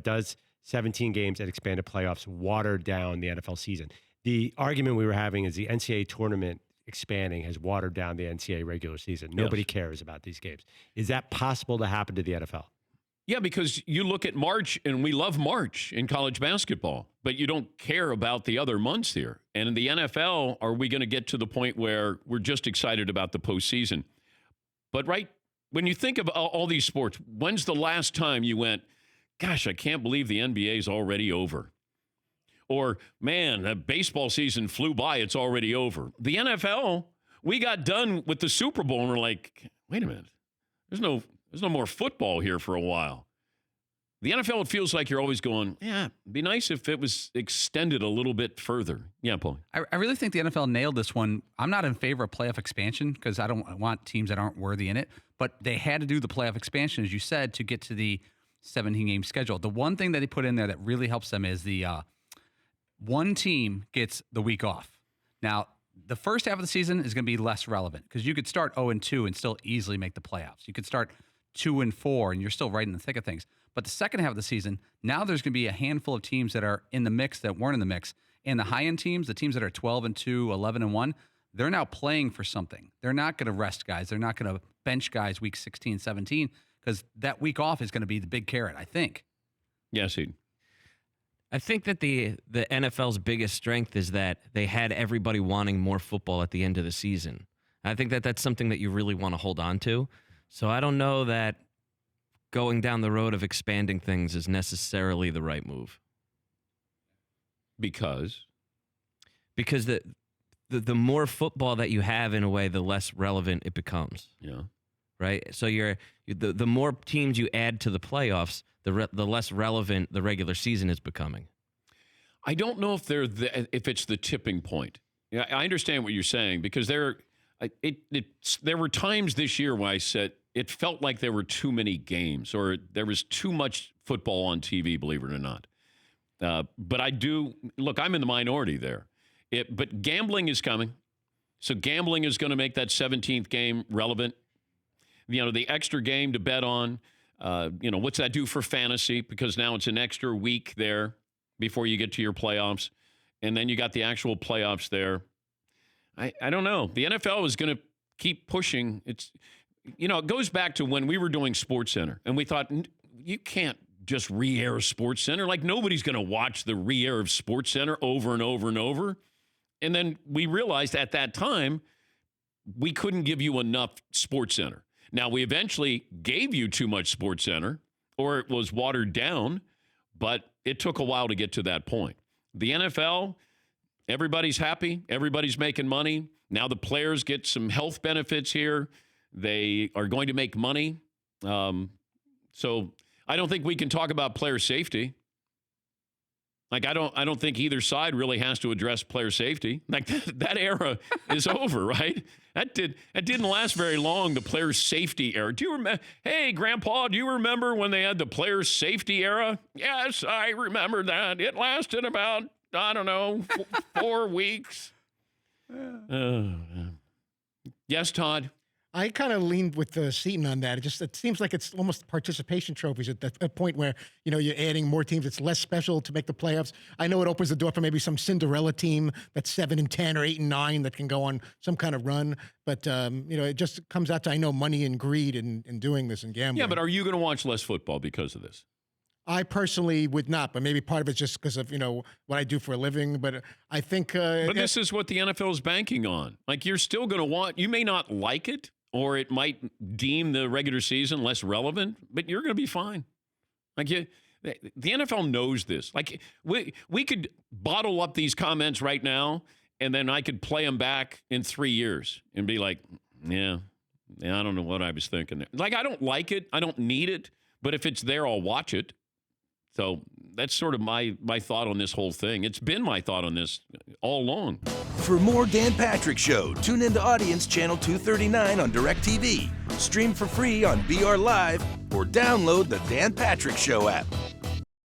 Does 17 games and expanded playoffs water down the NFL season? The argument we were having is the NCAA tournament expanding has watered down the NCAA regular season. Nobody cares about these games. Is that possible to happen to the NFL? Yeah, because you look at March, and we love March in college basketball, but you don't care about the other months here. And in the NFL, are we going to get to the point where we're just excited about the postseason? But when you think of all these sports, when's the last time you went, gosh, I can't believe the NBA is already over? Or, man, the baseball season flew by, it's already over. The NFL, we got done with the Super Bowl, and we're like, wait a minute, there's no more football here for a while. The NFL, it feels like you're always going, yeah, it'd be nice if it was extended a little bit further. Yeah, Paul. I really think the NFL nailed this one. I'm not in favor of playoff expansion because I don't want teams that aren't worthy in it, but they had to do the playoff expansion, as you said, to get to the 17-game schedule. The one thing that they put in there that really helps them is the one team gets the week off. Now, the first half of the season is going to be less relevant because you could start 0-2 and still easily make the playoffs. You could start 2-4 and you're still right in the thick of things. But the second half of the season, now there's going to be a handful of teams that are in the mix that weren't in the mix. And the high-end teams, the teams that are 12-2, 11-1, they're now playing for something. They're not going to rest guys. They're not going to bench guys week 16, 17 because that week off is going to be the big carrot, I think. Yes, Ed. I think that the NFL's biggest strength is that they had everybody wanting more football at the end of the season. I think that that's something that you really want to hold on to. So I don't know that going down the road of expanding things is necessarily the right move. Because the more football that you have, in a way, the less relevant it becomes. Yeah. Right? So the more teams you add to the playoffs, the less relevant the regular season is becoming. I don't know if if it's the tipping point. Yeah, I understand what you're saying because there were times this year when I said it felt like there were too many games or there was too much football on TV, believe it or not. But I'm in the minority there. But gambling is coming. So gambling is going to make that 17th game relevant. The extra game to bet on. What's that do for fantasy? Because now it's an extra week there before you get to your playoffs. And then you got the actual playoffs there. I don't know. The NFL is going to keep pushing. It goes back to when we were doing SportsCenter. And we thought, you can't just re-air SportsCenter. Like, nobody's going to watch the re-air of SportsCenter over and over and over. And then we realized at that time, we couldn't give you enough SportsCenter. Now, we eventually gave you too much SportsCenter, or it was watered down, but it took a while to get to that point. The NFL, everybody's happy. Everybody's making money. Now the players get some health benefits here. They are going to make money. So I don't think we can talk about player safety. Like, I don't think either side really has to address player safety. Like, that era is over, right? That didn't last very long, the player safety era. Do you remember? Hey, Grandpa, do you remember when they had the player safety era? Yes, I remember that. It lasted about, 4 weeks. Yes, Todd? I kind of leaned with Seton on that. It seems like it's almost participation trophies at that point where, you're adding more teams. It's less special to make the playoffs. I know it opens the door for maybe some Cinderella team that's 7-10 or 8-9 that can go on some kind of run. But, it just comes out to, money and greed in doing this and gambling. Yeah, but are you going to watch less football because of this? I personally would not, but maybe part of it's just because of, what I do for a living. But I think... but this is what the NFL is banking on. Like, you're still going to you may not like it, or it might deem the regular season less relevant, but you're going to be fine. Like, the NFL knows this. Like, we could bottle up these comments right now, and then I could play them back in 3 years and be like, yeah, I don't know what I was thinking there. Like, I don't like it. I don't need it. But if it's there, I'll watch it. So that's sort of my thought on this whole thing. It's been my thought on this all along. For more Dan Patrick Show, tune into Audience Channel 239 on DirecTV. Stream for free on BR Live or download the Dan Patrick Show app.